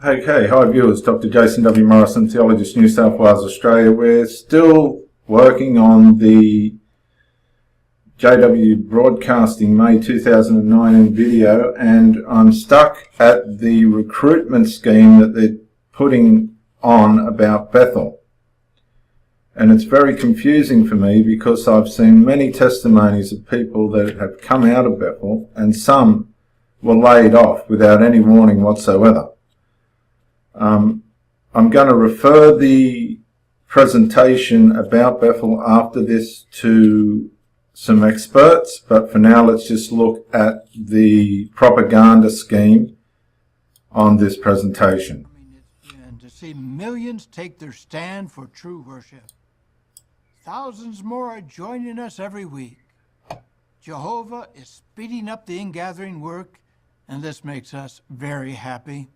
Okay, hi viewers, Dr. Jason W. Morrison, Theologist, New South Wales, Australia. We're still working on the JW Broadcasting May 2009 video, and I'm stuck at the recruitment scheme that they're putting on about Bethel. And it's very confusing for me because I've seen many testimonies of people that have come out of Bethel, and some were laid off without any warning whatsoever. I'm going to refer the presentation about Bethel after this to some experts, but for now let's just look at the propaganda scheme on this presentation. And to see millions take their stand for true worship. Thousands more are joining us every week. Jehovah is speeding up the ingathering work, and this makes us very happy.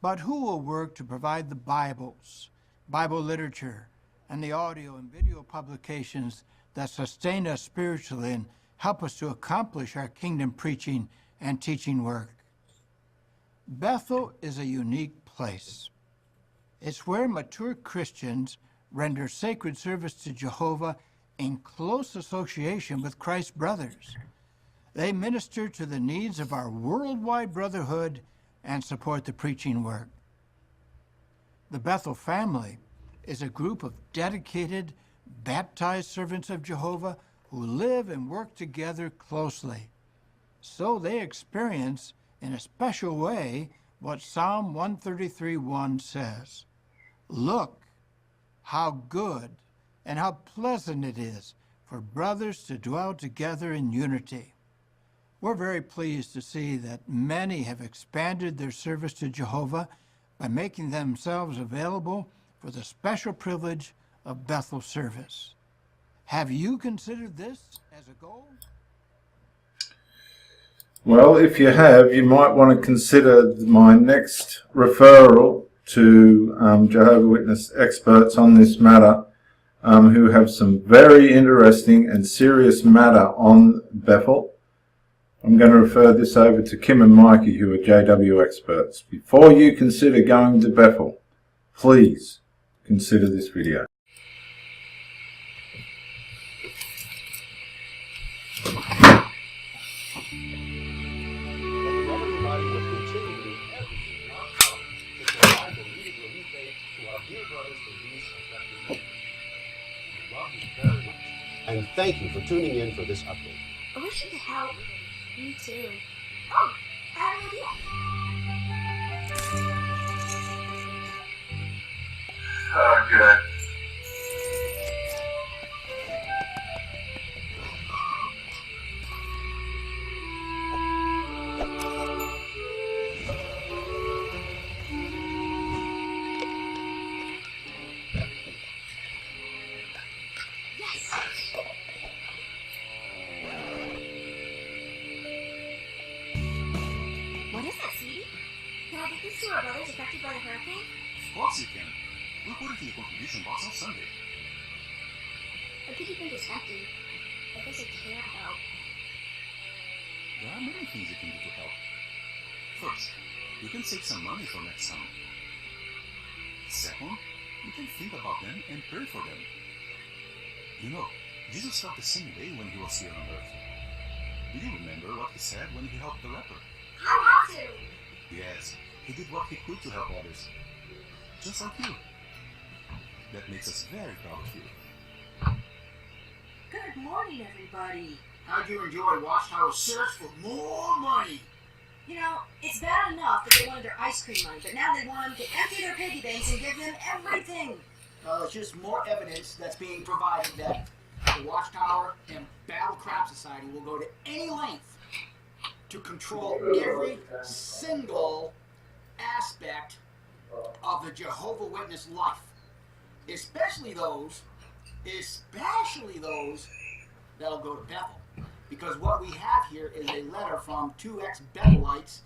But who will work to provide the Bibles, Bible literature, and the audio and video publications that sustain us spiritually and help us to accomplish our kingdom preaching and teaching work? Bethel is a unique place. It's where mature Christians render sacred service to Jehovah in close association with Christ's brothers. They minister to the needs of our worldwide brotherhood and support the preaching work. The Bethel family is a group of dedicated, baptized servants of Jehovah who live and work together closely. So they experience in a special way what Psalm 133:1 says. Look how good and how pleasant it is for brothers to dwell together in unity. We're very pleased to see that many have expanded their service to Jehovah by making themselves available for the special privilege of Bethel service. Have you considered this as a goal? Well, if you have, you might want to consider my next referral to Jehovah's Witness experts on this matter, who have some very interesting and serious matter on Bethel. I'm going to refer this over to Kim and Mikey, who are JW experts. Before you consider going to Bethel, please consider this video. And thank you for tuning in for this update. I wish you could help. Me too. Oh, I have an idea. Oh, good. What is that, sweetie? Can I get these to our brothers affected by the hurricane? Of course you can. We'll put it in the contribution box on Sunday. Our piggy bank is empty. I guess I can't help. There are many things you can do to help. First, you can save some money for next summer. Second, you can think about them and pray for them. You know, Jesus felt the same way when he was here on earth. Do you remember what he said when he helped the leper? I want to! Yes, he did what he could to help others. Just like you. That makes us very proud of you. Good morning, everybody. How'd you enjoy Watchtower's search for more money? You know, it's bad enough that they wanted their ice cream money, but now they want them to empty their piggy banks and give them everything. Well, it's just more evidence that's being provided that the Watchtower and Battle Crap Society will go to any length to control every single aspect of the Jehovah's Witness life, especially those that'll go to Bethel. Because what we have here is a letter from two ex-Bethelites,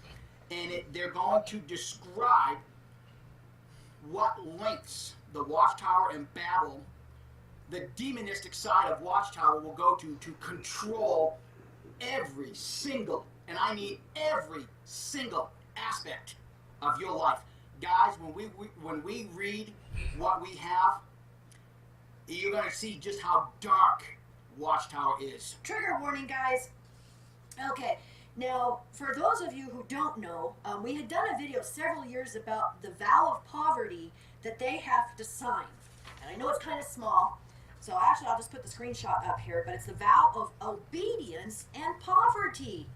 and they're going to describe what lengths the Watchtower and Babel, the demonistic side of Watchtower, will go to control every single, and I mean every single aspect of your life. Guys, when we read what we have, you're going to see just how dark Watchtower is. Trigger warning, guys. Okay, now, for those of you who don't know, we had done a video several years about the vow of poverty that they have to sign. And I know it's kind of small, so actually I'll just put the screenshot up here, but it's the vow of obedience and poverty.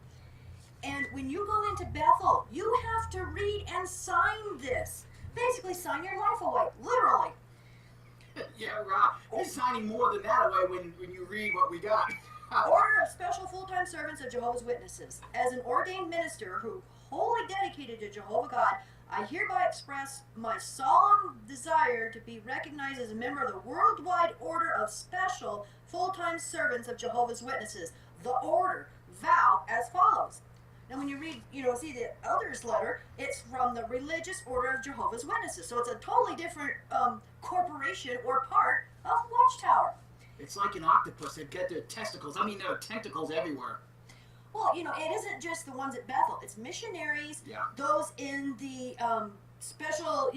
And when you go into Bethel, you have to read and sign this. Basically, sign your life away, literally. Yeah, Rob, you're signing more than that away when you read what we got. Order of Special Full-Time Servants of Jehovah's Witnesses. As an ordained minister who wholly dedicated to Jehovah God, I hereby express my solemn desire to be recognized as a member of the worldwide order of Special Full-Time Servants of Jehovah's Witnesses. The order, vow as follows. Now when you read, see the elder's letter, it's from the Religious Order of Jehovah's Witnesses. So it's a totally different corporation or part of Watchtower. It's like an octopus that get their testicles. I mean, there are tentacles everywhere. Well, it isn't just the ones at Bethel. It's missionaries, those in the special,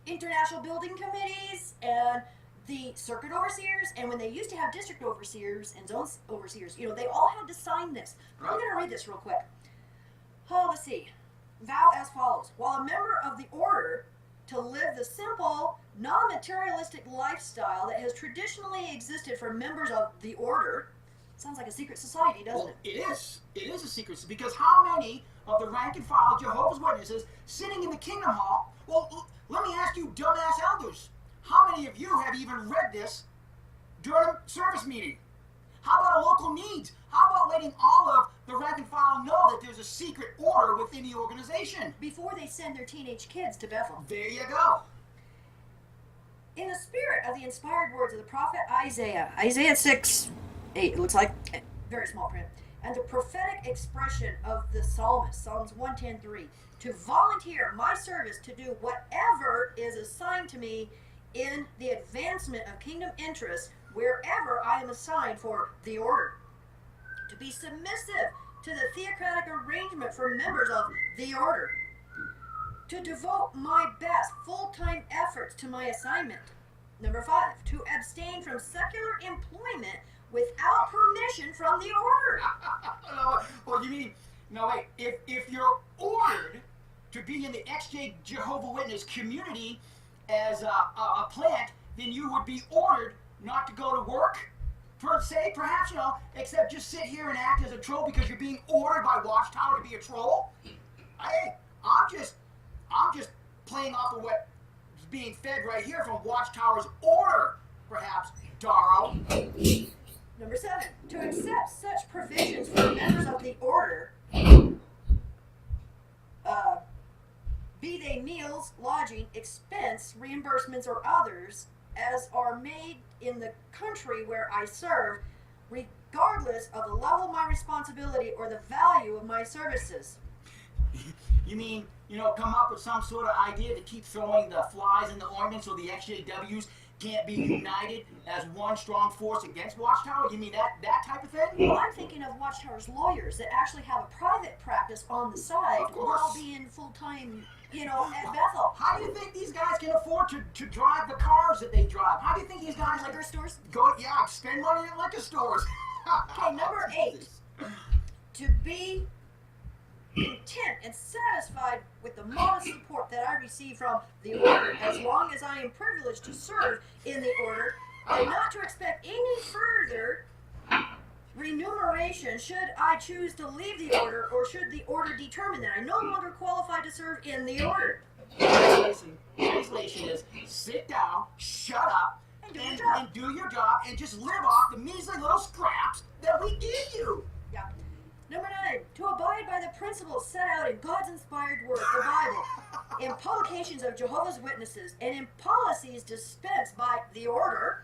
international building committees, and the circuit overseers, and when they used to have district overseers and zone overseers, they all had to sign this. I'm going to read this real quick. Oh, let's see. Vow as follows. While a member of the order, to live the simple, non-materialistic lifestyle that has traditionally existed for members of the order. Sounds like a secret society, doesn't it? It is. It is a secret, because how many of the rank and file Jehovah's Witnesses sitting in the Kingdom Hall? Well, let me ask you, dumbass elders, how many of you have even read this during a service meeting? How about a local needs? How about letting all of the rank and file know that there's a secret order within the organization? Before they send their teenage kids to Bethel. There you go. In the spirit of the inspired words of the prophet Isaiah 6:8, it looks like, very small print, and the prophetic expression of the psalmist, Psalms 110:3, to volunteer my service to do whatever is assigned to me in the advancement of kingdom interests wherever I am assigned for the order. To be submissive to the theocratic arrangement for members of the order. To devote my best full-time efforts to my assignment. Number 5, to abstain from secular employment without permission from the order. Well, you mean, no, wait, if you're ordered to be in the XJ Jehovah Witness community as a plant, then you would be ordered not to go to work, per se, perhaps, except just sit here and act as a troll because you're being ordered by Watchtower to be a troll? Hey, I'm just playing off of what's being fed right here from Watchtower's order, perhaps, Darrow. Number 7, to accept such provisions for members of the order, be they meals, lodging, expense, reimbursements, or others, as are made in the country where I serve, regardless of the level of my responsibility or the value of my services. You mean, come up with some sort of idea to keep throwing the flies in the ointment so the XJWs can't be united as one strong force against Watchtower? You mean that type of thing? Well, I'm thinking of Watchtower's lawyers that actually have a private practice on the side while being full-time, at Bethel. How do you think these guys can afford to drive the cars that they drive? How do you think these guys liquor stores? Spend money at liquor stores? Okay, number 8. To be content and satisfied with the modest support that I receive from the order as long as I am privileged to serve in the order, and not to expect any further remuneration should I choose to leave the order, or should the order determine that I no longer qualify to serve in the order. Translation is sit down, shut up, and do your job, and just live off the measly little scraps that we give you. Yeah. Number 9, to abide by the principles set out in God's inspired word, the Bible, in publications of Jehovah's Witnesses, and in policies dispensed by the order,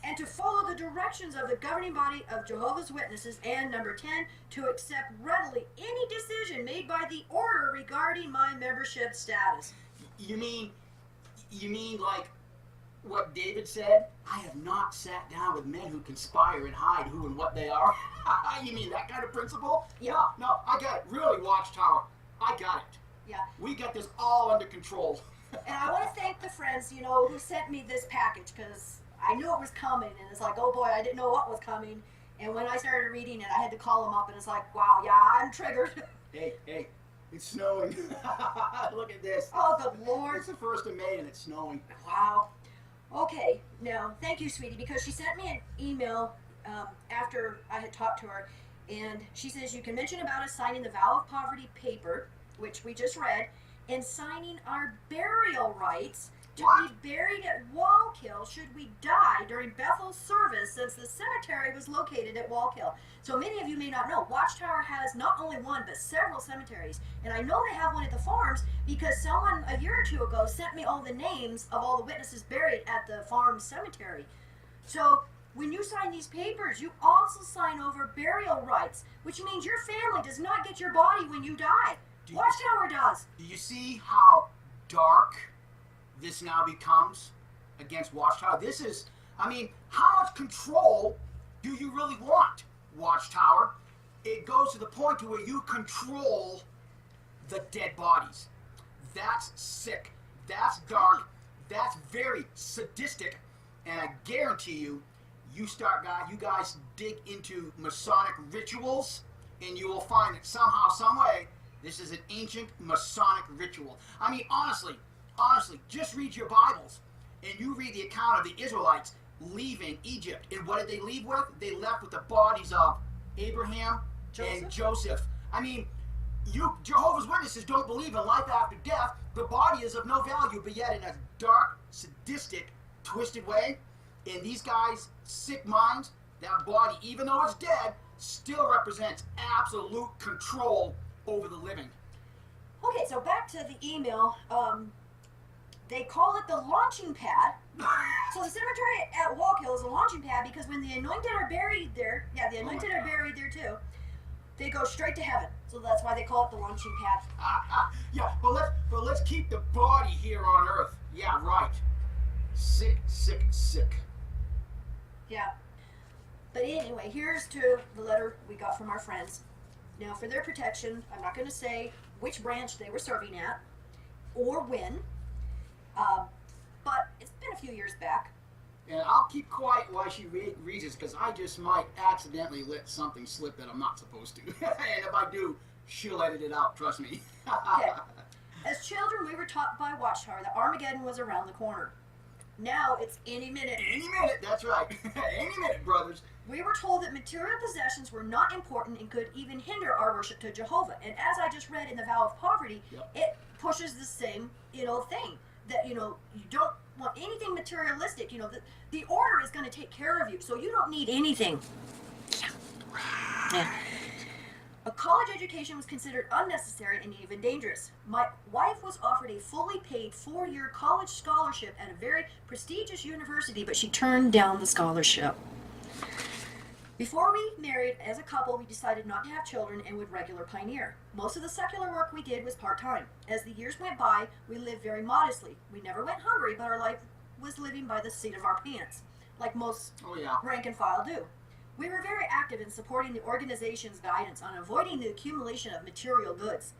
and to follow the directions of the governing body of Jehovah's Witnesses, and number 10, to accept readily any decision made by the order regarding my membership status. You mean like what David said? I have not sat down with men who conspire and hide who and what they are. You mean that kind of principle? Yeah. No, I got it. Really, Watchtower, I got it. Yeah. We got this all under control. And I want to thank the friends, who sent me this package, because I knew it was coming, and it's like, oh boy, I didn't know what was coming. And when I started reading it, I had to call them up, and it's like, wow, yeah, I'm triggered. Hey, it's snowing. Look at this. Oh, good Lord. It's the 1st of May and it's snowing. Wow. Okay, now, thank you, sweetie, because she sent me an email after I had talked to her, and she says you can mention about us signing the vow of poverty paper, which we just read, and signing our burial rites to be buried at Wallkill should we die during Bethel's service, since the cemetery was located at Wallkill. So many of you may not know, Watchtower has not only one, but several cemeteries. And I know they have one at the farms because someone a year or two ago sent me all the names of all the witnesses buried at the farm cemetery. So when you sign these papers, you also sign over burial rites, which means your family does not get your body when you die. Watchtower does. Do you see how dark this now becomes against Watchtower? This is, how much control do you really want, Watchtower? It goes to the point to where you control the dead bodies. That's sick. That's dark. That's very sadistic. And I guarantee you, you guys dig into Masonic rituals, and you will find that somehow, some way, this is an ancient Masonic ritual. Honestly, just read your Bibles, and you read the account of the Israelites leaving Egypt. And what did they leave with? They left with the bodies of Abraham and Joseph. You Jehovah's Witnesses don't believe in life after death. The body is of no value, but yet in a dark, sadistic, twisted way, in these guys' sick minds, that body, even though it's dead, still represents absolute control over the living. Okay, so back to the email. They call it the launching pad. So the cemetery at Wallkill is a launching pad because when the anointed are buried there, the anointed are buried there too, they go straight to heaven. So that's why they call it the launching pad. Yeah, but let's keep the body here on earth. Yeah, right. Sick. Yeah. But anyway, here's to the letter we got from our friends. Now, for their protection, I'm not going to say which branch they were serving at or when, but it's been a few years back. And I'll keep quiet while she reads this, because I just might accidentally let something slip that I'm not supposed to. And if I do, she'll edit it out, trust me. Okay. As children, we were taught by Watchtower that Armageddon was around the corner. Now it's any minute. Any minute, that's right. Any minute, brothers. We were told that material possessions were not important and could even hinder our worship to Jehovah. And as I just read in the Vow of Poverty, it pushes the same, thing. That, you don't want anything materialistic. The order is going to take care of you, so you don't need anything. Yeah. A college education was considered unnecessary and even dangerous. My wife was offered a fully paid 4-year college scholarship at a very prestigious university, but she turned down the scholarship. Before we married as a couple, we decided not to have children and would regular pioneer. Most of the secular work we did was part-time. As the years went by, we lived very modestly. We never went hungry, but our life was living by the seat of our pants, like most rank and file do. We were very active in supporting the organization's guidance on avoiding the accumulation of material goods.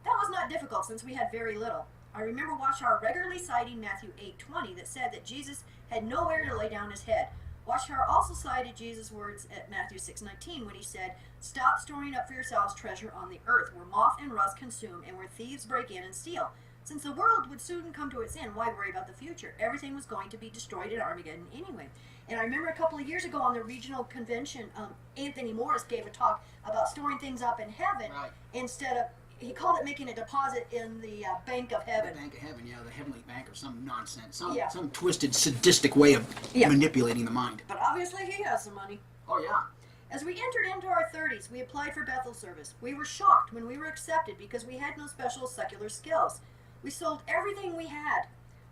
That was not difficult since we had very little. I remember Watchtower regularly citing Matthew 8:20 that said that Jesus had nowhere to lay down his head. Watchtower also cited Jesus' words at Matthew 6:19 when he said, "Stop storing up for yourselves treasure on the earth, where moth and rust consume and where thieves break in and steal." Since the world would soon come to its end, why worry about the future? Everything was going to be destroyed at Armageddon anyway. And I remember a couple of years ago on the regional convention, Anthony Morris gave a talk about storing things up in heaven instead of, he called it making a deposit in the bank of heaven. The bank of heaven, the heavenly bank, or some nonsense, some twisted, sadistic way of manipulating the mind. But obviously he has some money. Oh, yeah. As we entered into our 30s, we applied for Bethel service. We were shocked when we were accepted because we had no special secular skills. We sold everything we had.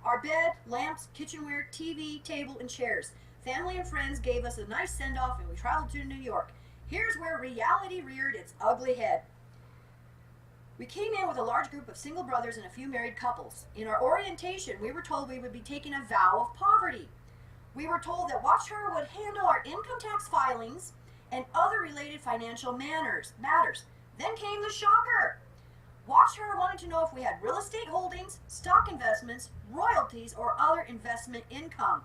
Our bed, lamps, kitchenware, TV, table, and chairs. Family and friends gave us a nice send-off and we traveled to New York. Here's where reality reared its ugly head. We came in with a large group of single brothers and a few married couples. In our orientation, we were told we would be taking a vow of poverty. We were told that Watchtower would handle our income tax filings and other related financial matters. Then came the shocker. Watchtower wanted to know if we had real estate holdings, stock investments, royalties, or other investment income.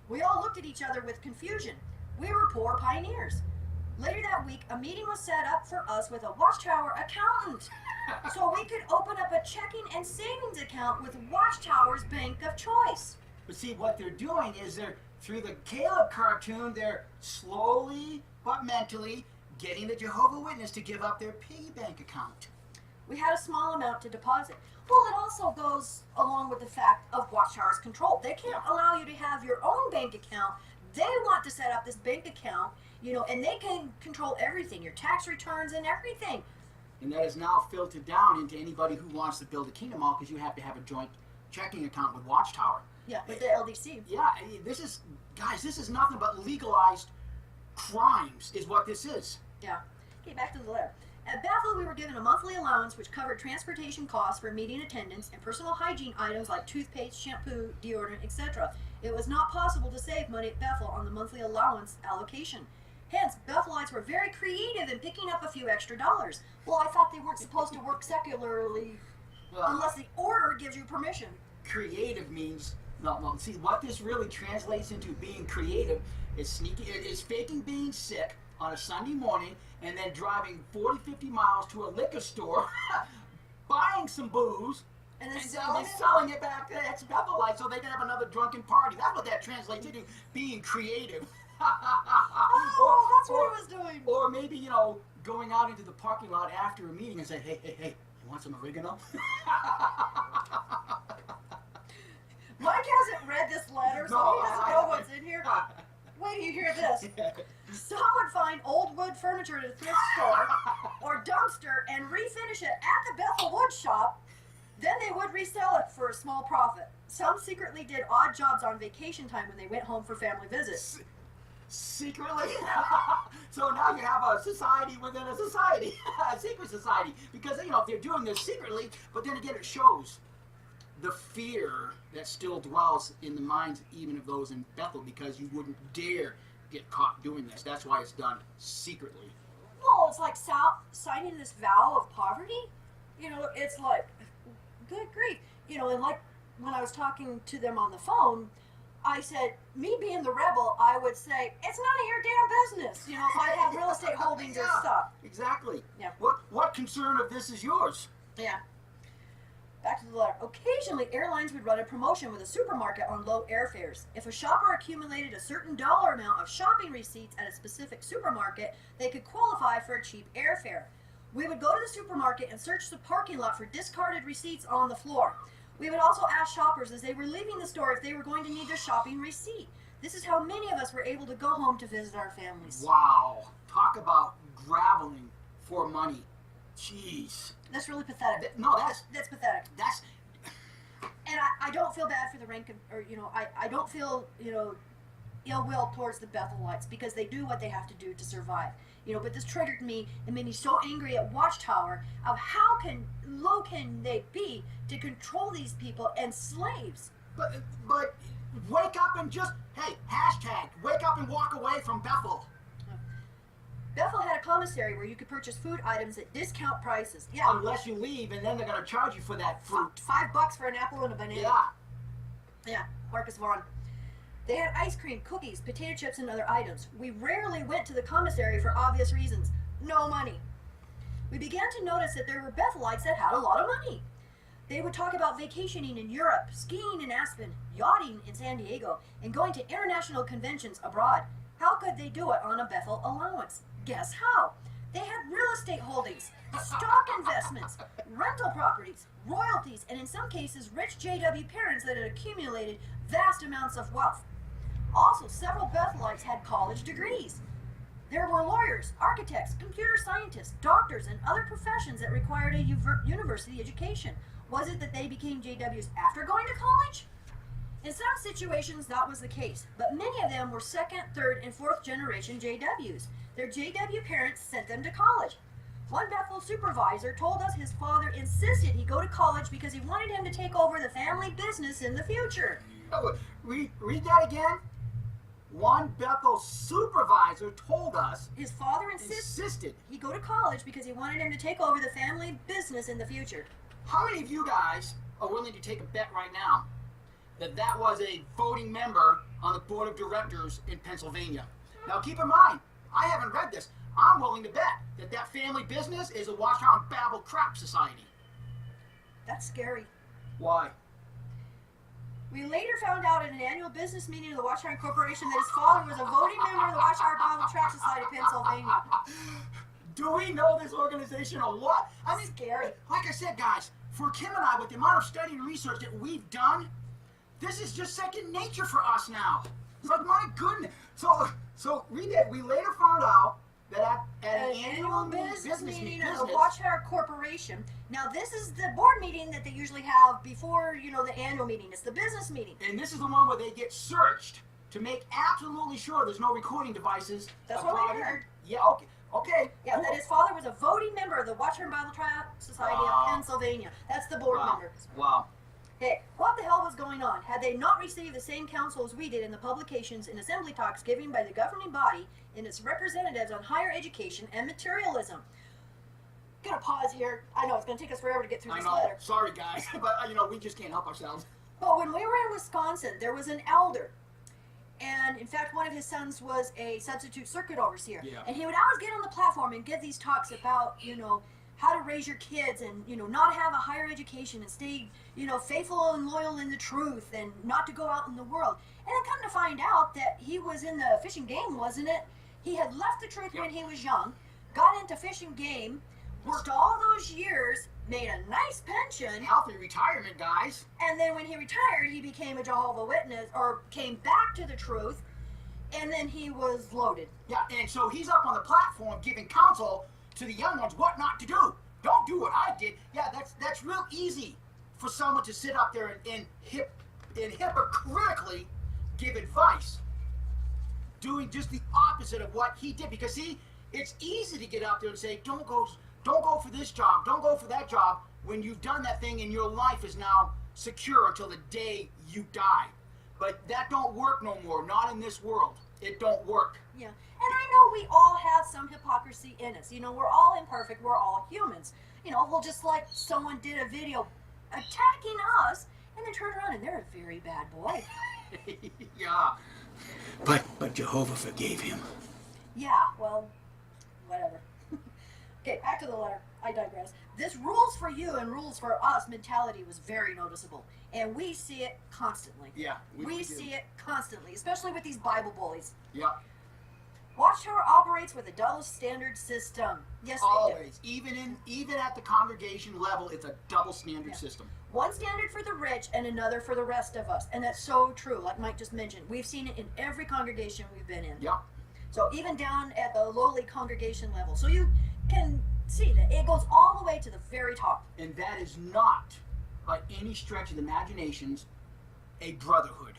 We all looked at each other with confusion. We were poor pioneers. Later that week, a meeting was set up for us with a Watchtower accountant so we could open up a checking and savings account with Watchtower's bank of choice. But see, what they're doing is they're, through the Caleb cartoon, they're slowly but mentally getting the Jehovah Witness to give up their piggy bank account. We had a small amount to deposit. Well, it also goes along with the fact of Watchtower's control. They can't allow you to have your own bank account. They want to set up this bank account, and they can control everything, your tax returns and everything. And that is now filtered down into anybody who wants to build a kingdom hall, because you have to have a joint checking account with Watchtower. Yeah, with the LDC. Yeah, this is nothing but legalized crimes is what this is. Yeah. Okay, back to the letter. At Bethel, we were given a monthly allowance which covered transportation costs for meeting attendance and personal hygiene items like toothpaste, shampoo, deodorant, etc. It was not possible to save money at Bethel on the monthly allowance allocation. Hence, Bethelites were very creative in picking up a few extra dollars. Well, I thought they weren't supposed to work secularly unless the order gives you permission. Creative means no. See, what this really translates into being creative is faking being sick on a Sunday morning and then driving 40, 50 miles to a liquor store, buying some booze, and then selling it back to ex-Bethelites so they can have another drunken party. That's what that translates into, being creative. Oh, that's what it was doing. Or maybe, going out into the parking lot after a meeting and say, hey, you want some oregano? Mike hasn't read this letter, so he doesn't know what's in here. Wait till you hear this. Some would find old wood furniture at a thrift store or dumpster and refinish it at the Bethel wood shop. Then they would resell it for a small profit. Some secretly did odd jobs on vacation time when they went home for family visits. Secretly? So now you have a society within a society, a secret society. Because, if they're doing this secretly, but then again, it shows the fear that still dwells in the minds even of those in Bethel, because you wouldn't dare get caught doing this. That's why it's done secretly. Well, it's like signing this vow of poverty. It's like, good grief. And like when I was talking to them on the phone, I said, me being the rebel, I would say, it's none of your damn business, if I have real estate holdings or stuff. Exactly. Yeah. What concern of this is yours? Yeah. Back to the letter. Occasionally, airlines would run a promotion with a supermarket on low airfares. If a shopper accumulated a certain dollar amount of shopping receipts at a specific supermarket, they could qualify for a cheap airfare. We would go to the supermarket and search the parking lot for discarded receipts on the floor. We would also ask shoppers as they were leaving the store if they were going to need their shopping receipt. This is how many of us were able to go home to visit our families. Wow. Talk about graveling for money. Jeez. That's really pathetic. That's pathetic. And I don't feel bad for the rank of, I don't feel, ill will towards the Bethelites, because they do what they have to do to survive. But this triggered me and made me so angry at Watchtower of how low can they be to control these people and slaves. But wake up and just, hey, hashtag, wake up and walk away from Bethel. Bethel had a commissary where you could purchase food items at discount prices. Yeah. Unless you leave, and then they're going to charge you for that fruit. $5 for an apple and a banana. Yeah. Yeah, Marcus Vaughn. They had ice cream, cookies, potato chips, and other items. We rarely went to the commissary for obvious reasons. No money. We began to notice that there were Bethelites that had a lot of money. They would talk about vacationing in Europe, skiing in Aspen, yachting in San Diego, and going to international conventions abroad. How could they do it on a Bethel allowance? Guess how? They had real estate holdings, stock investments, rental properties, royalties, and in some cases, rich JW parents that had accumulated vast amounts of wealth. Also, several Bethelites had college degrees. There were lawyers, architects, computer scientists, doctors, and other professions that required a university education. Was it that they became JWs after going to college? In some situations, that was the case, but many of them were second, third, and fourth generation JWs. Their JW parents sent them to college. One Bethel supervisor told us his father insisted he go to college because he wanted him to take over the family business in the future. Read that again. One Bethel supervisor told us, His father insisted he go to college because he wanted him to take over the family business in the future. how many of you guys are willing to take a bet right now that that was a voting member on the board of directors in Pennsylvania? Now keep in mind, I haven't read this. I'm willing to bet that that family business is a Watchtower and Babel Crap Society. That's scary. Why? We later found out at an annual business meeting of the Watchtower Corporation that his father was a voting member of the Watchtower Bible Tract Society of Pennsylvania. Do we know this organization or what? I mean, Scary. like I said, guys, for Kim and I, with the amount of study and research that we've done, this is just second nature for us now. It's like, my goodness. So we later found out that at An an annual business meeting of the business- Watchtower Corporation. Now, this is the board meeting that they usually have before, the annual meeting. It's the business meeting. and this is the one where they get searched to make absolutely sure there's no recording devices. That's what we brought in. heard. Yeah, okay. Yeah, that his father was a voting member of the Watchtower Bible Tract Society Wow. of Pennsylvania. That's the board member. Wow. Hey, what the hell was going on? Had they not received the same counsel as we did in the publications and assembly talks given by the governing body and its representatives on higher education and materialism? Gonna pause here. I know it's gonna take us forever to get through I this know. letter. Sorry, guys, but we just can't help ourselves. But when we were in Wisconsin, there was an elder. And in fact, one of his sons was a substitute circuit overseer. Yeah. And he would always get on the platform and give these talks about, how to raise your kids and, not have a higher education and stay, faithful and loyal in the truth and not to go out in the world. And then come to find out that he was in the fishing game, wasn't it? He had left the truth when he was young, got into fishing game, worked all those years, made a nice pension, Healthy retirement, guys. and then when he retired, he became a Jehovah's Witness or came back to the truth, and then he was loaded. Yeah, and so he's up on the platform giving counsel to the young ones what not to do. Don't do what I did. Yeah, that's real easy for someone to sit up there and hypocritically give advice, doing just the opposite of what he did. Because see, it's easy to get up there and say, don't go for this job, don't go for that job, when you've done that thing and your life is now secure until the day you die. But that don't work no more, not in this world. It don't work. Yeah, and I know we all have some hypocrisy in us. We're all imperfect. We're all humans. Well, just like someone did a video attacking us and then turned around and they're a very bad boy. Yeah. But Jehovah forgave him. Yeah, well, whatever. Okay, back to the letter. I digress. This rules for you and rules for us mentality was very noticeable. And we see it constantly. Yeah, we do. see it constantly, especially with these Bible bullies. Yeah. Watchtower operates with a double standard system. Yes, they Always. Even at the congregation level, it's a double standard system. do. One standard for the rich and another for the rest of us. And that's so true, like Mike just mentioned. We've seen it in every congregation we've been in. Yeah. So even down at the lowly congregation level. So you can see that it goes all the way to the very top. And that is not, by any stretch of the imaginations, a brotherhood.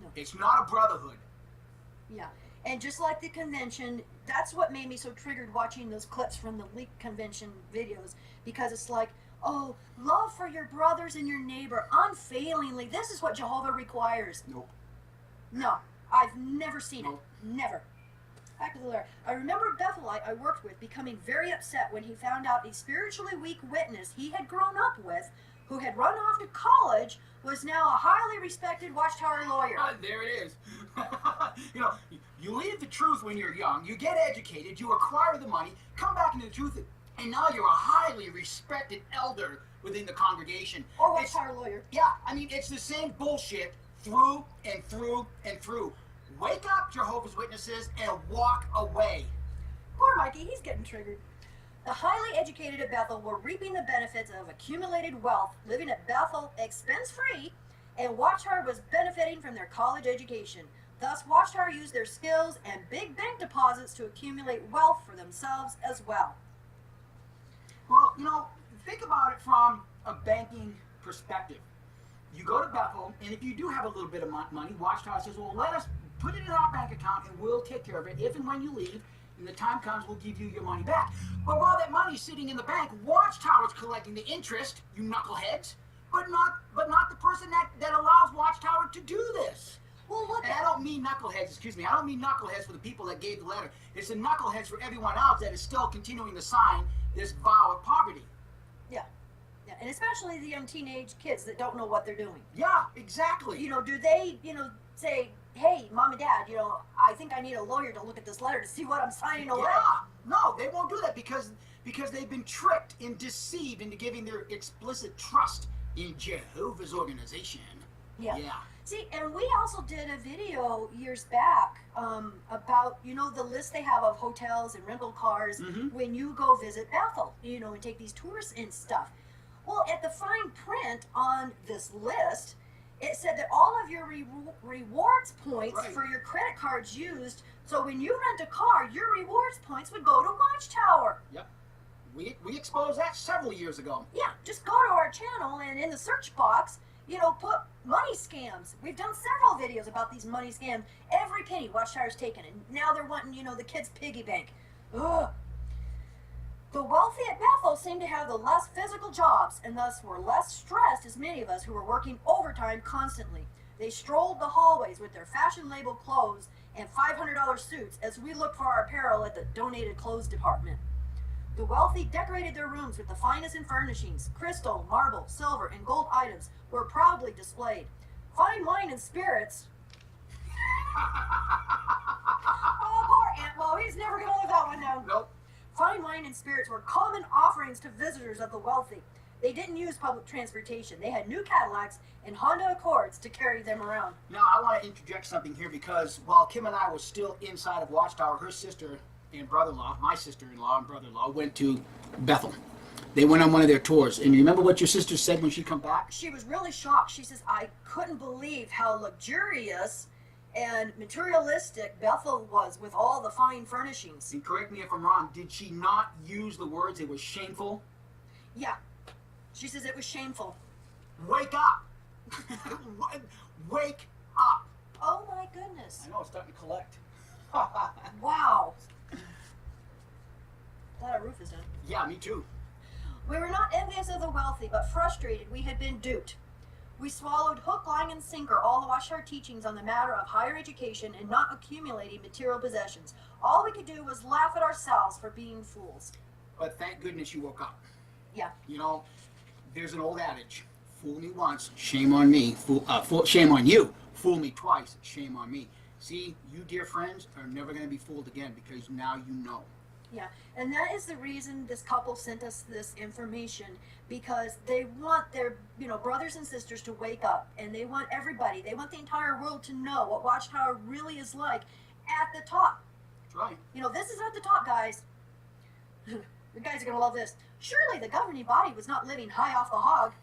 No. It's not a brotherhood. Yeah. And just like the convention, that's what made me so triggered watching those clips from the leaked convention videos, because it's like, oh, love for your brothers and your neighbor unfailingly. This is what Jehovah requires. Nope. No, I've never seen Nope. it. Never. Back to the letter. I remember a Bethelite I worked with becoming very upset when he found out a spiritually weak witness he had grown up with, who had run off to college, was now a highly respected Watchtower lawyer. There it is. You leave the truth when you're young, you get educated, you acquire the money, come back into the truth, and now you're a highly respected elder within the congregation. Or It's- Watchtower lawyer. Yeah, I mean, it's the same bullshit through and through and through. Wake up, Jehovah's Witnesses, and walk away. Poor Mikey, he's getting triggered. The highly educated at Bethel were reaping the benefits of accumulated wealth, living at Bethel expense-free, and Watchtower was benefiting from their college education. Thus, Watchtower used their skills and big bank deposits to accumulate wealth for themselves as well. Well, think about it from a banking perspective. You go to Bethel, and if you do have a little bit of money, Watchtower says, well, let us put it in our bank account, and we'll take care of it. If and when you leave, and the time comes, we'll give you your money back. But while that money's sitting in the bank, Watchtower's collecting the interest, you knuckleheads, but not the person that allows Watchtower to do this. Well, look And I at don't mean mean knuckleheads, excuse me. I don't mean knuckleheads for the people that gave the letter. It's the knuckleheads for everyone else that is still continuing to sign this vow of poverty. Yeah. Yeah, and especially the young teenage kids that don't know what they're doing. Yeah, exactly. You know, do they, say, hey, mom and dad, I think I need a lawyer to look at this letter to see what I'm signing away. Yeah, no, they won't do that because they've been tricked and deceived into giving their explicit trust in Jehovah's organization. Yeah. Yeah. See, and we also did a video years back about, the list they have of hotels and rental cars when you go visit Bethel, and take these tours and stuff. Well, at the fine print on this list, it said that all of your rewards points for your credit cards used, so when you rent a car, your rewards points would go to Watchtower. Yep. We exposed that several years ago. Yeah, just go to our channel and in the search box, put money scams. We've done several videos about these money scams. Every penny Watchtower's taken, and now they're wanting, the kids' piggy bank. Ugh. The wealthy at Bethel seem to have the less physical jobs and thus were less stressed as many of us who were working overtime constantly. They strolled the hallways with their fashion-labeled clothes and $500 suits as we looked for our apparel at the donated clothes department. The wealthy decorated their rooms with the finest in furnishings. Crystal, marble, silver, and gold items were proudly displayed. Fine wine and spirits. Oh, poor Aunt Mo, he's never going to live that one down. Nope. Fine wine and spirits were common offerings to visitors of the wealthy. They didn't use public transportation. They had new Cadillacs and Honda Accords to carry them around. Now, I want to interject something here because while Kim and I were still inside of Watchtower, her sister and brother-in-law, my sister-in-law and brother-in-law, went to Bethel. They went on one of their tours. And you remember what your sister said when she come back? She was really shocked. She says, I couldn't believe how luxurious and materialistic Bethel was with all the fine furnishings. And correct me if I'm wrong, did she not use the words it was shameful? Yeah. She says it was shameful. Wake up! Wake up! Oh my goodness. I know, it's starting to collect. Wow. Glad our roof is done. Yeah, me too. We were not envious of the wealthy, but frustrated we had been duped. We swallowed hook, line, and sinker all the Watchtower teachings on the matter of higher education and not accumulating material possessions. All we could do was laugh at ourselves for being fools. But thank goodness you woke up. Yeah. There's an old adage, fool me once, shame on me, shame on you. Fool me twice, shame on me. See, you dear friends are never going to be fooled again because now you know. Yeah, and that is the reason this couple sent us this information, because they want their, brothers and sisters to wake up, and they want everybody, they want the entire world to know what Watchtower really is like at the top. That's right. This is at the top, guys. You guys are going to love this. Surely the governing body was not living high off the hog.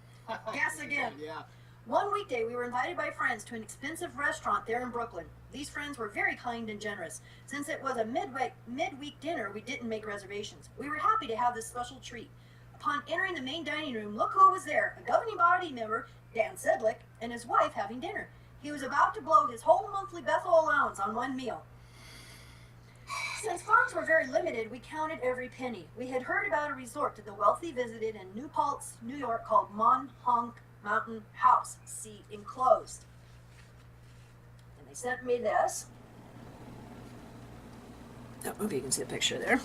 Guess again. Yeah. One weekday, we were invited by friends to an expensive restaurant there in Brooklyn. These friends were very kind and generous. Since it was a midweek dinner, we didn't make reservations. We were happy to have this special treat. Upon entering the main dining room, look who was there. A governing body member, Dan Sedlick, and his wife having dinner. He was about to blow his whole monthly Bethel allowance on one meal. Since funds were very limited, we counted every penny. We had heard about a resort that the wealthy visited in New Paltz, New York, called Mononk Mountain House. See enclosed. And they sent me this. I don't know if you can see the picture there.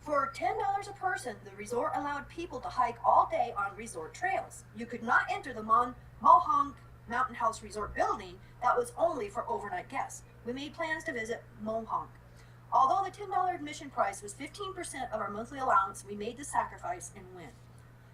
For $10 a person, the resort allowed people to hike all day on resort trails. You could not enter the Mohonk Mountain House Resort building. That was only for overnight guests. We made plans to visit Mohonk. Although the $10 admission price was 15% of our monthly allowance, we made the sacrifice and went.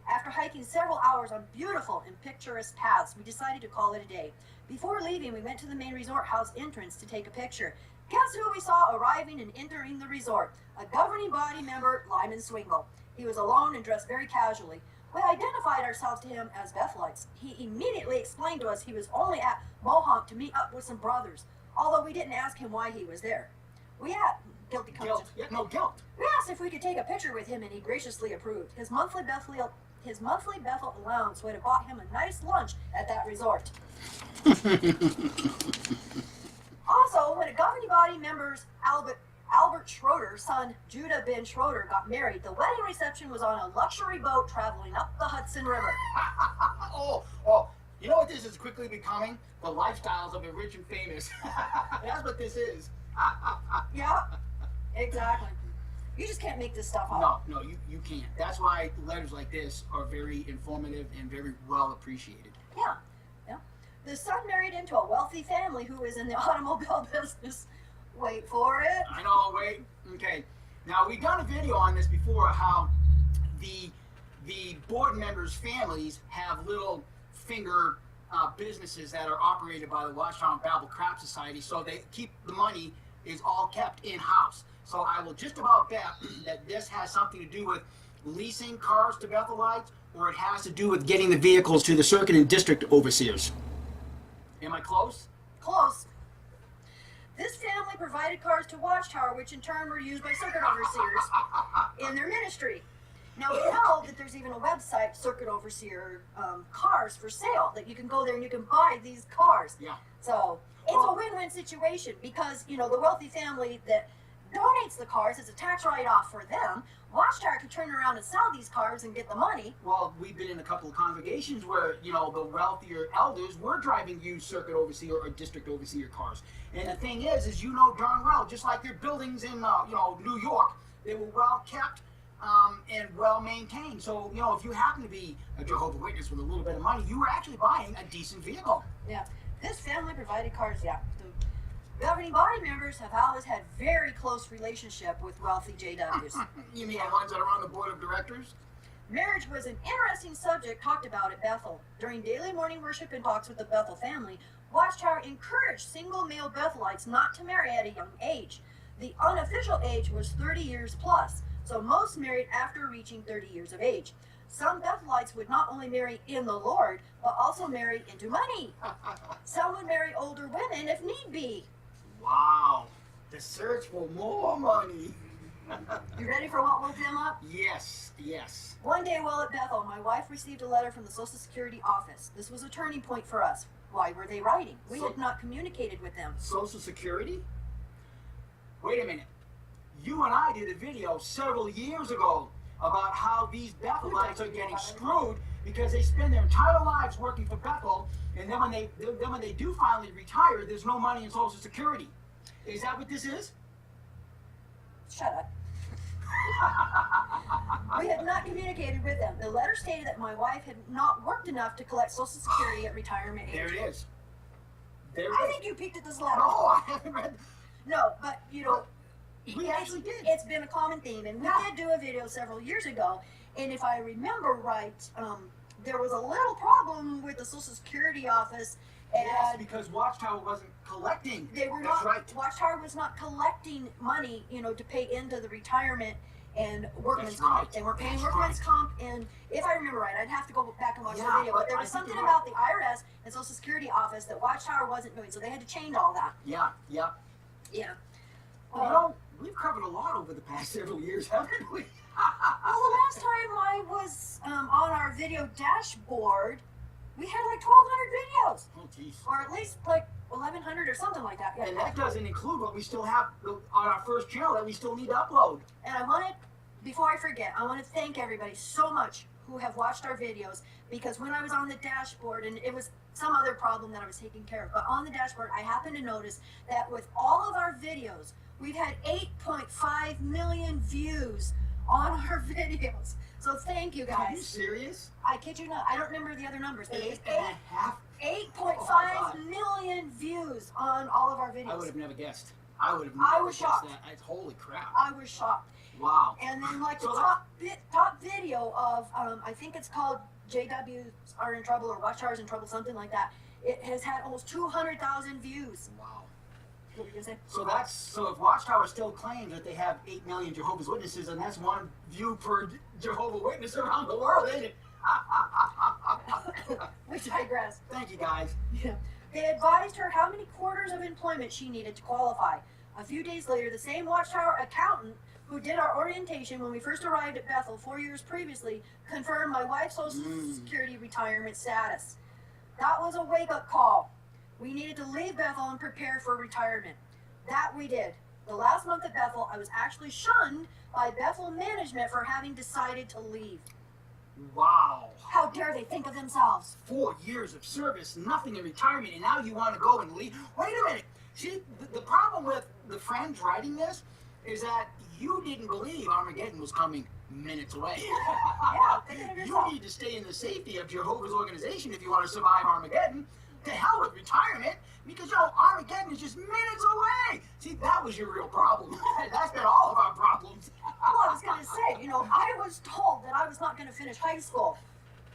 After hiking several hours on beautiful and picturesque paths, we decided to call it a day. Before leaving, we went to the main resort house entrance to take a picture. Guess who we saw arriving and entering the resort? A governing body member, Lyman Swingle. He was alone and dressed very casually. We identified ourselves to him as Bethelites. He immediately explained to us he was only at Mohonk to meet up with some brothers, although we didn't ask him why he was there. We had guilty conscience. Guilt. Yeah, no guilt. We asked if we could take a picture with him, and he graciously approved. His monthly Bethel allowance would have bought him a nice lunch at that resort. Also, when a governing body member's Albert Schroeder's son, Judah Ben Schroeder, got married, the wedding reception was on a luxury boat traveling up the Hudson River. Oh, You know what this is quickly becoming? The lifestyles of the rich and famous. That's what this is. Yeah, exactly. You just can't make this stuff up. No, you can't. That's why letters like this are very informative and very well appreciated. Yeah, yeah. The son married into a wealthy family who is in the automobile business. Wait for it. I know, wait. Okay. Now, we've done a video on this before, how the board members' families have little finger businesses that are operated by the Watchtower and Bethel Craft Society, so they keep the money is all kept in-house. So I will just about bet that this has something to do with leasing cars to Bethelites, or it has to do with getting the vehicles to the circuit and district overseers. Am I close? Close. This family provided cars to Watchtower, which in turn were used by circuit overseers in their ministry. Now, we know that there's even a website, Circuit Overseer Cars for Sale, that you can go there and you can buy these cars. Yeah. So it's a win-win situation because, you know, the wealthy family that donates the cars is a tax write-off for them. Watchtower can turn around and sell these cars and get the money. Well, we've been in a couple of congregations where, you know, the wealthier elders were driving used circuit overseer or district overseer cars. And the thing is you know darn well, just like their buildings in, you know, New York, they were well kept and well maintained. So, you know, if you happen to be a Jehovah's Witness with a little bit of money, you were actually buying a decent vehicle. Yeah. This family provided cars, yeah. The governing body members have always had very close relationship with wealthy JWs. You mean the ones that are on the board of directors? Marriage was an interesting subject talked about at Bethel. During daily morning worship and talks with the Bethel family, Watchtower encouraged single male Bethelites not to marry at a young age. The unofficial age was 30 years plus, so most married after reaching 30 years of age. Some Bethelites would not only marry in the Lord, but also marry into money. Some would marry older women if need be. Wow. The search for more money. You ready for what woke them up? Yes, yes. One day while at Bethel, my wife received a letter from the Social Security office. This was a turning point for us. Why were they writing? We had not communicated with them. Social Security? Wait a minute. You and I did a video several years ago about how these Bethelites are getting screwed because they spend their entire lives working for Bethel, and then when they do finally retire, there's no money in Social Security. Is that what this is? Shut up. We had not communicated with them. The letter stated that my wife had not worked enough to collect Social Security at retirement age. There it is. There it I is. think you peeked at this letter. No, I haven't read. No, but you know, We actually did. It's been a common theme, and we did do a video several years ago. And if I remember right, there was a little problem with the Social Security office. And Yes, because Watchtower wasn't collecting. they were That's not. right. Watchtower was not collecting money, you know, to pay into the retirement and workman's That's comp. right. They weren't paying That's workman's right. comp, and if I remember right, I'd have to go back and watch Yeah, the video. But but there I was think something you're about the IRS and Social Security office that Watchtower wasn't doing, so they had to change all that. Yeah. Yeah. You know, we've covered a lot over the past several years, haven't we? Well, the last time I was on our video dashboard, we had like 1,200 videos, Oh, jeez. or at least like 1,100 or something like that. And that doesn't include what we still have on our first channel that we still need to upload. And I wanted, before I forget, I want to thank everybody so much who have watched our videos, because when I was on the dashboard, and it was some other problem that I was taking care of, but on the dashboard, I happened to notice that with all of our videos, we've had 8.5 million views on our videos. So thank you Are you guys. serious? I kid you not. I don't remember the other numbers, but it was 8.5? 8.5 million views on all of our videos. I would have never guessed. I would have I never was guessed shocked. that. Holy crap. I was shocked. Wow. And then like the So top video of I think it's called JWs are in trouble or Watchtowers in trouble, something like that. It has had almost 200,000 views. Wow. What were you gonna say? So if Watchtower still claims that they have 8 million Jehovah's Witnesses, and that's one view per Jehovah's Witness around the world, ain't it? We digress. Thank you, guys. Yeah. They advised her how many quarters of employment she needed to qualify. A few days later, the same Watchtower accountant who did our orientation when we first arrived at Bethel 4 years previously confirmed my wife's Social Security retirement status. That was a wake-up call. We needed to leave Bethel and prepare for retirement. That we did. The last month at Bethel, I was actually shunned by Bethel management for having decided to leave. Wow. How dare they think of themselves? 4 years of service, nothing in retirement, and now you want to go and leave? Wait a minute. See, the problem with the friends writing this is that you didn't believe Armageddon was coming minutes away. You need to stay in the safety of Jehovah's organization if you want to survive Armageddon. To hell with retirement, because, you know, Armageddon is just minutes away. See, that was your real problem. That's been all of our problems. Well, I was going to say, you know, I was told that I was not going to finish high school.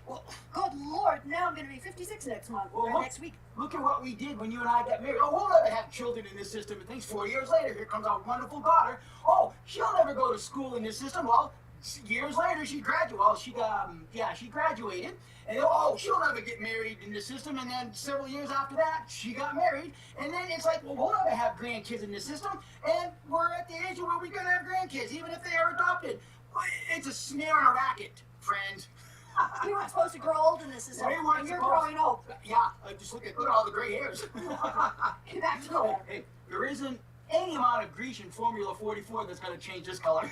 Well, good Lord, now I'm going to be 56 next month, or next week. Look at what we did when you and I got married. Oh, we'll never have children in this system. And things 4 years later, here comes our wonderful daughter. Oh, she'll never go to school in this system. Well, years later, she graduated. Well, she graduated. And oh, she'll never get married in the system. And then several years after that, she got married. And then it's like, well, we'll never have grandkids in this system. And we're at the age where we're going to have grandkids, even if they are adopted. It's a snare and a racket, friends. You weren't supposed to grow old in this system. And you're growing old. Yeah, just look at all the gray hairs. Get back to it. Hey, there isn't any amount of grease in Formula 44 that's going to change this color.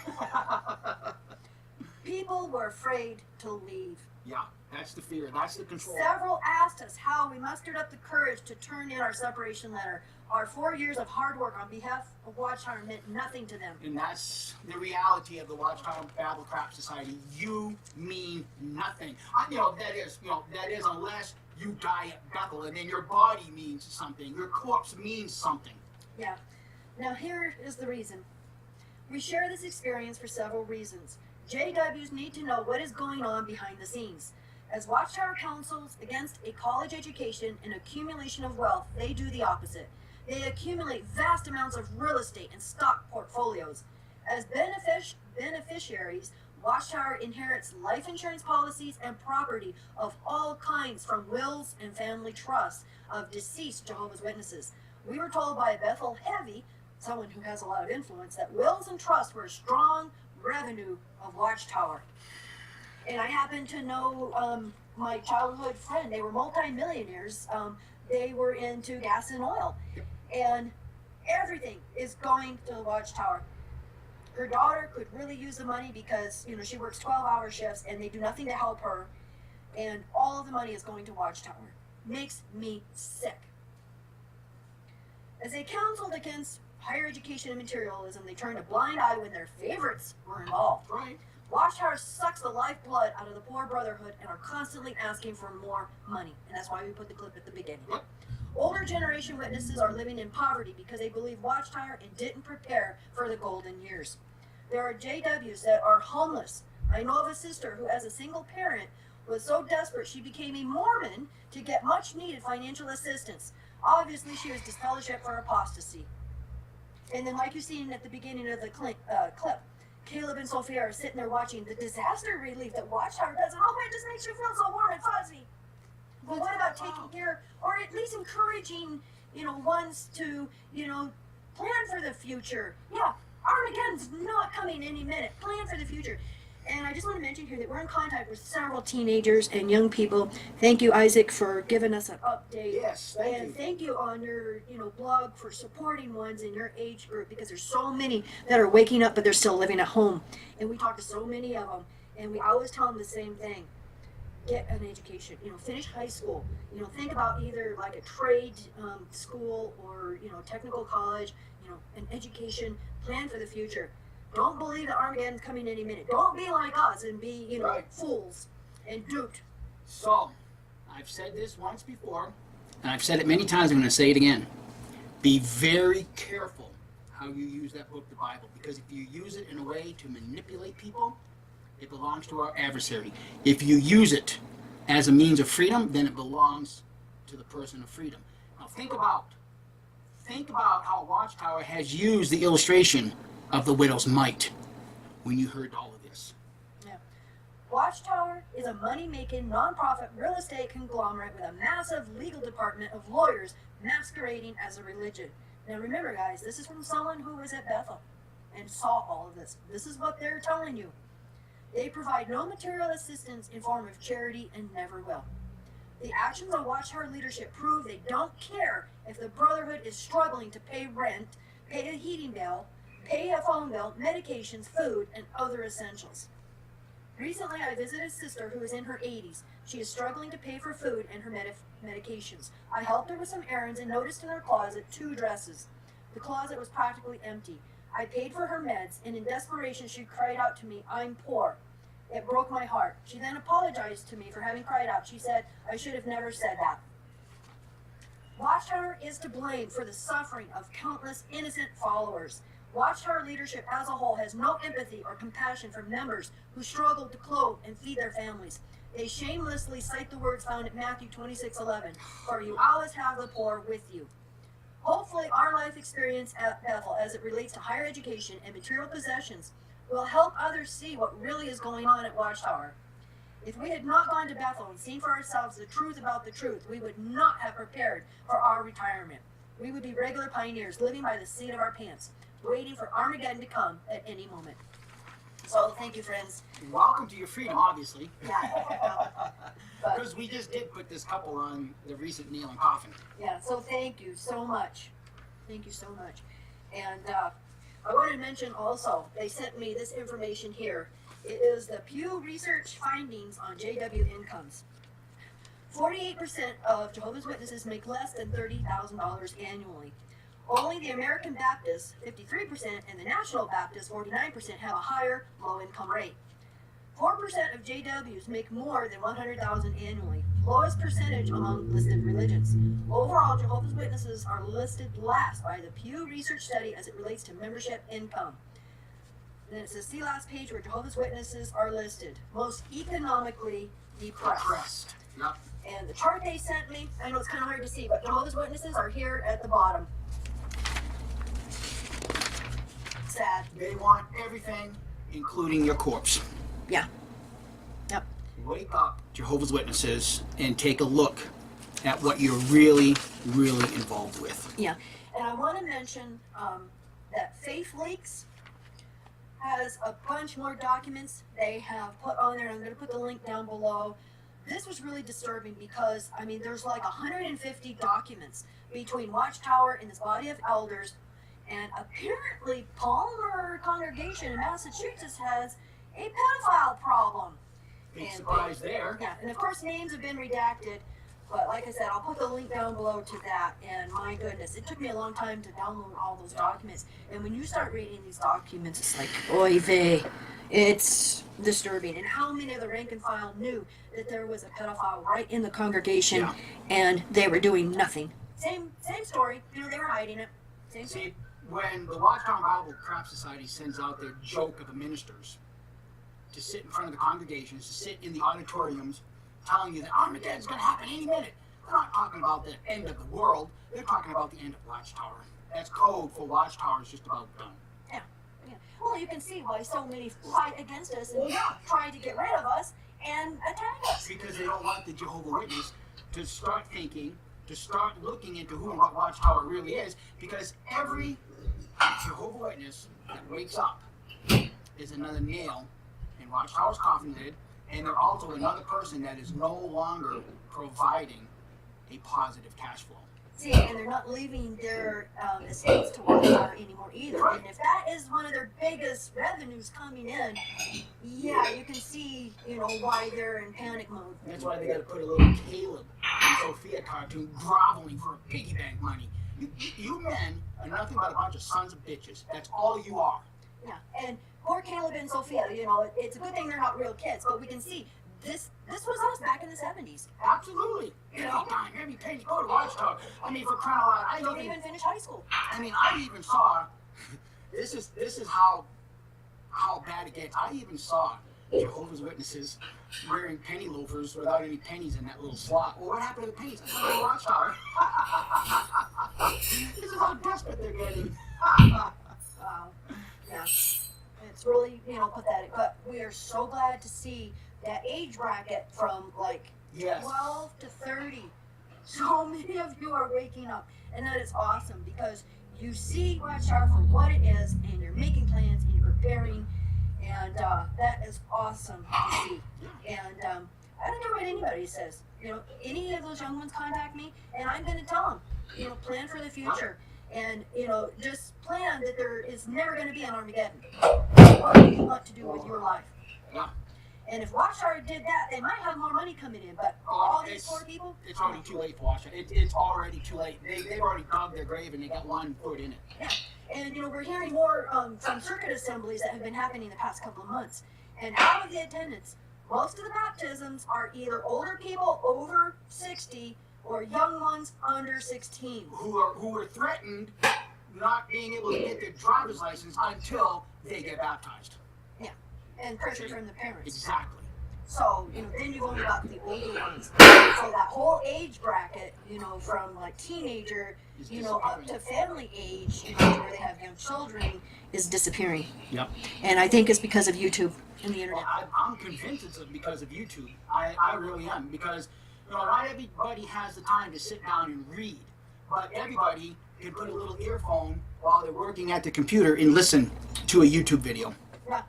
People were afraid to leave. Yeah, that's the fear. That's the control. Several asked us how we mustered up the courage to turn in our separation letter. Our 4 years of hard work on behalf of Watchtower meant nothing to them. And that's the reality of the Watchtower Babel Crap Society. You mean nothing. That is unless you die at Bethel, and then your body means something. Your corpse means something. Yeah. Now here is the reason. We share this experience for several reasons. JWs need to know what is going on behind the scenes. As Watchtower counsels against a college education and accumulation of wealth, they do the opposite. They accumulate vast amounts of real estate and stock portfolios. As beneficiaries, Watchtower inherits life insurance policies and property of all kinds from wills and family trusts of deceased Jehovah's Witnesses. We were told by Bethel Heavy, someone who has a lot of influence, that wills and trusts were a strong revenue of Watchtower. And I happen to know my childhood friend. They were multimillionaires. They were into gas and oil. And everything is going to the Watchtower. Her daughter could really use the money because, you know, she works 12-hour shifts and they do nothing to help her. And all of the money is going to Watchtower. Makes me sick. As they counseled against higher education and materialism, they turned a blind eye when their favorites were involved. Right. Watchtower sucks the lifeblood out of the poor brotherhood and are constantly asking for more money. And that's why we put the clip at the beginning. Yep. Older generation witnesses are living in poverty because they believe Watchtower and didn't prepare for the golden years. There are JWs that are homeless. I know of a sister who, as a single parent, was so desperate she became a Mormon to get much needed financial assistance. Obviously, she was disfellowshipped for apostasy. And then, like you seen at the beginning of the clip, Caleb and Sophia are sitting there watching the disaster relief that Watchtower does, and oh, it just makes you feel so warm and fuzzy. But what about taking care, or at least encouraging, ones to, plan for the future? Yeah, Armageddon's not coming any minute. Plan for the future. And I just want to mention here that we're in contact with several teenagers and young people. Thank you, Isaac, for giving us an update. Yes, thank you. And thank you on your, blog for supporting ones in your age group, because there's so many that are waking up, but they're still living at home. And we talk to so many of them, and we always tell them the same thing. Get an education, finish high school, think about either like a trade school or, technical college, an education, plan for the future. Don't believe that Armageddon's coming any minute. Don't be like us and be, Right. fools and duped. So, I've said this once before, and I've said it many times, I'm going to say it again. Be very careful how you use that book, the Bible, because if you use it in a way to manipulate people, it belongs to our adversary. If you use it as a means of freedom, then it belongs to the person of freedom. Now think about how Watchtower has used the illustration of the widow's mite when you heard all of this. Yeah. Watchtower is a money-making, nonprofit real estate conglomerate with a massive legal department of lawyers masquerading as a religion. Now remember, guys, this is from someone who was at Bethel and saw all of this. This is what they're telling you. They provide no material assistance in form of charity and never will. The actions of Watchtower leadership prove they don't care if the Brotherhood is struggling to pay rent, pay a heating bill, pay a phone bill, medications, food, and other essentials. Recently, I visited a sister who is in her 80s. She is struggling to pay for food and her medications. I helped her with some errands and noticed in her closet 2 dresses. The closet was practically empty. I paid for her meds, and in desperation, she cried out to me, "I'm poor." It broke my heart. She then apologized to me for having cried out. She said, "I should have never said that." Watchtower is to blame for the suffering of countless innocent followers. Watchtower leadership as a whole has no empathy or compassion for members who struggle to clothe and feed their families. They shamelessly cite the words found in Matthew 26:11, "For you always have the poor with you." Hopefully, our life experience at Bethel as it relates to higher education and material possessions will help others see what really is going on at Watchtower. If we had not gone to Bethel and seen for ourselves the truth about the truth, we would not have prepared for our retirement. We would be regular pioneers living by the seat of our pants, waiting for Armageddon to come at any moment. So, thank you, friends. Welcome to your freedom, obviously. Yeah. Because we just did put this couple on the recent nail and coffin. Yeah, so thank you so much. Thank you so much. And I want to mention also, they sent me this information here. It is the Pew Research findings on JW incomes. 48% of Jehovah's Witnesses make less than $30,000 annually. Only the American Baptists, 53%, and the National Baptists, 49%, have a higher low-income rate. 4% of JWs make more than $100,000 annually, lowest percentage among listed religions. Overall, Jehovah's Witnesses are listed last by the Pew Research study as it relates to membership income. Then it says, see last page where Jehovah's Witnesses are listed. Most economically depressed. Yep. And the chart they sent me, I know it's kind of hard to see, but Jehovah's Witnesses are here at the bottom. Sad. They want everything, including your corpse. Yeah. Yep. Wake up, Jehovah's Witnesses, and take a look at what you're really, really involved with. Yeah. And I want to mention that Faith Leaks has a bunch more documents they have put on there. I'm going to put the link down below. This was really disturbing because, I mean, there's like 150 documents between Watchtower and this body of elders, and apparently Palmer congregation in Massachusetts has a pedophile problem. Big surprise there. Yeah, and of course names have been redacted, but like I said, I'll put the link down below to that, and my goodness, it took me a long time to download all those documents, and when you start reading these documents, it's like, oy vey, it's disturbing. And how many of the rank and file knew that there was a pedophile right in the congregation, and they were doing nothing? Same story, you know, they were hiding it. Same story. See, when the Watchtower Bible Craft Society sends out their joke of the ministers to sit in front of the congregations, to sit in the auditoriums, telling you that Armageddon's going to happen any minute. They're not talking about the end of the world. They're talking about the end of Watchtower. That's code for Watchtower is just about done. Yeah. Well, you can see why so many fight against us and try to get rid of us and attack us. Because they don't want the Jehovah's Witness to start thinking, to start looking into who and what Watchtower really is, because every Jehovah's Witness that wakes up is another nail in Watchtower's coffin lid, and they're also another person that is no longer providing a positive cash flow. See, and they're not leaving their estates to Watchtower anymore either. And if that is one of their biggest revenues coming in, yeah, you can see, you know, why they're in panic mode. That's why they got to put a little Caleb and Sophia cartoon groveling for piggy bank money. You men are nothing but a bunch of sons of bitches. That's all you are. Yeah, and poor Caleb and Sophia, you know, it's a good thing they're not real kids, but we can see this was us back in the 70s. Absolutely. Every time, every penny, go to Watchtower. I mean, for crying out loud, I didn't even finish high school. I mean, I even saw, this is how bad it gets. I even saw Jehovah's Witnesses wearing penny loafers without any pennies in that little slot. Well, what happened to the pennies? I saw the Watchtower. This is how desperate they're getting. Yeah. It's really, you know, pathetic. But we are so glad to see that age bracket from like 12 to 30. So many of you are waking up. And that is awesome because you see Watchtower for what it is, and you're making plans and you're preparing. And that is awesome to see. And I don't care what anybody says. You know, any of those young ones contact me, and I'm going to tell them, you know, plan for the future. And, you know, just plan that there is never going to be an Armageddon. What do you want to do with your life? Yeah. And if Watchtower did that, they might have more money coming in. But all these poor people, it's already too late for Watchtower. It's already too late. They've already dug their grave and they got one foot in it. yeah. And we're hearing more from circuit assemblies that have been happening the past couple of months. And out of the attendance, most of the baptisms are either older people over 60 or young ones under 16 who are threatened not being able to get their driver's license until they get baptized. Yeah, and pressure from the parents. Exactly. So, then you've only got the older ones. So that whole age bracket, from like teenager, up to family age, where they have young children, is disappearing. Yep. And I think it's because of YouTube and the internet. I'm convinced it's because of YouTube. I really am. Because, not everybody has the time to sit down and read. But everybody can put a little earphone while they're working at the computer and listen to a YouTube video. Yeah.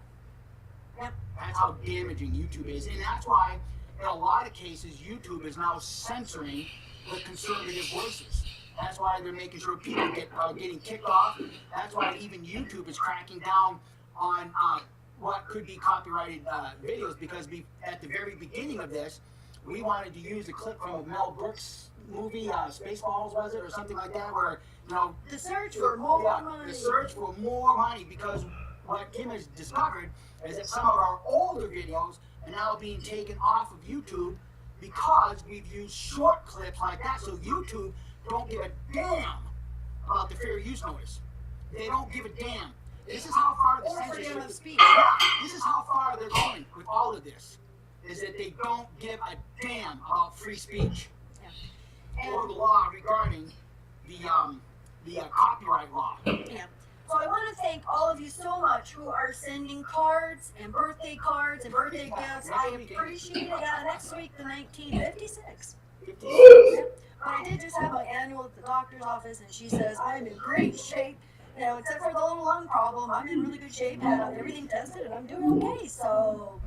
Yep. That's how damaging YouTube is. And that's why, in a lot of cases, YouTube is now censoring the conservative voices. That's why they're making sure people are getting kicked off. That's why even YouTube is cracking down on what could be copyrighted videos, because at the very beginning of this, we wanted to use a clip from a Mel Brooks movie, Spaceballs, was it, or something like that, where, The search for more money. The search for more money, because what Kim has discovered is that some of our older videos are now being taken off of YouTube because we've used short clips like that. So YouTube don't give a damn about the fair use notice. They don't give a damn. This is how far the freedom of censorship. speech. Yeah, this is how far they're going with all of this. Is that they don't give a damn about free speech or the law regarding the copyright law. Yeah. So I want to thank all of you so much who are sending cards and birthday gifts. I appreciate it. Yeah, next week, the 1956. But I did just have my annual at the doctor's office, and she says I'm in great shape. Except for the little lung problem, I'm in really good shape. Had everything tested, and I'm doing okay. So,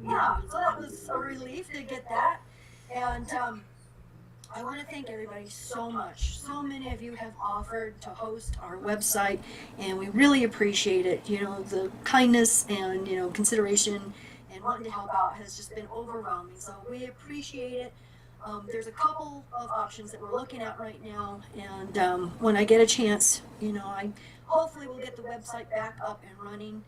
yeah. So that was a relief to get that. And I want to thank everybody so much. So many of you have offered to host our website, and we really appreciate it. The kindness and, consideration and wanting to help out has just been overwhelming. So we appreciate it. There's a couple of options that we're looking at right now, and when I get a chance, I hopefully will get the website back up and running.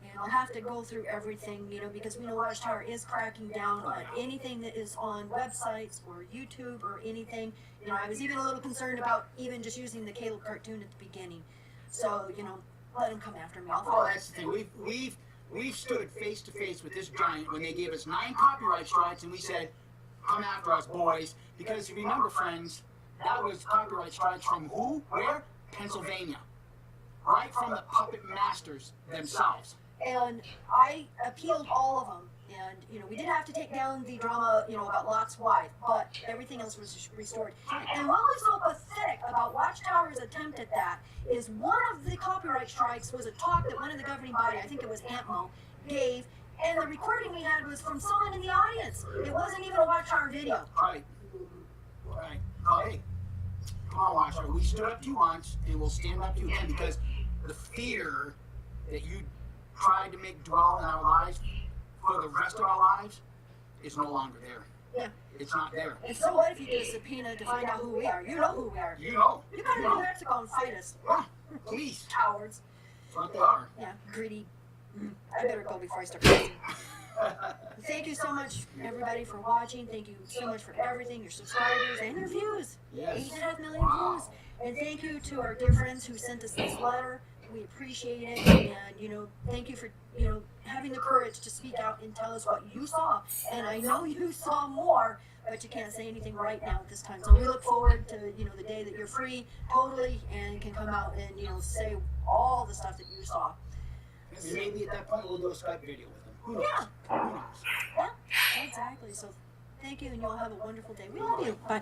And I'll have to go through everything, because we know Watchtower is cracking down on anything that is on websites or YouTube or anything. I was even a little concerned about even just using the Caleb cartoon at the beginning. So, let them come after me. That's the thing. We've stood face to face with this giant when they gave us 9 copyright strikes, and we said, "Come after us, boys." Because remember, friends, that was copyright strikes from who? Where? Pennsylvania. Right from the puppet masters themselves. And I appealed all of them. And, we did have to take down the drama, about Lot's wife, but everything else was restored. And what was so pathetic about Watchtower's attempt at that is one of the copyright strikes was a talk that one of the governing body, I think it was AMTMO, gave, and the recording we had was from someone in the audience. It wasn't even a Watchtower video. Right. Oh, hey, come on, Watchtower. We stood up to you once, and we'll stand up to you again, because the fear that you tried to make dwell in our lives for the rest of our lives is no longer there. Yeah. It's not there. And so what if you get a subpoena to find out who we are? You know who we are. You know. You gotta go to Mexico and fight us. Yeah, please. Cowards. That's what they are. Yeah, greedy. I better go before I start fighting. Thank you so much, everybody, for watching. Thank you so much for everything, your subscribers and your views. Yes. 8.5 million views. And thank you to our dear friends who sent us this letter. We appreciate it. And, thank you for, having the courage to speak out and tell us what you saw. And I know you saw more, but you can't say anything right now at this time. So we look forward to, the day that you're free totally and can come out and, say all the stuff that you saw. Maybe at that point we'll do a Skype video with them. Who knows? Yeah. Who knows? Yeah, exactly. So thank you, and you'll have a wonderful day. We love you. Bye.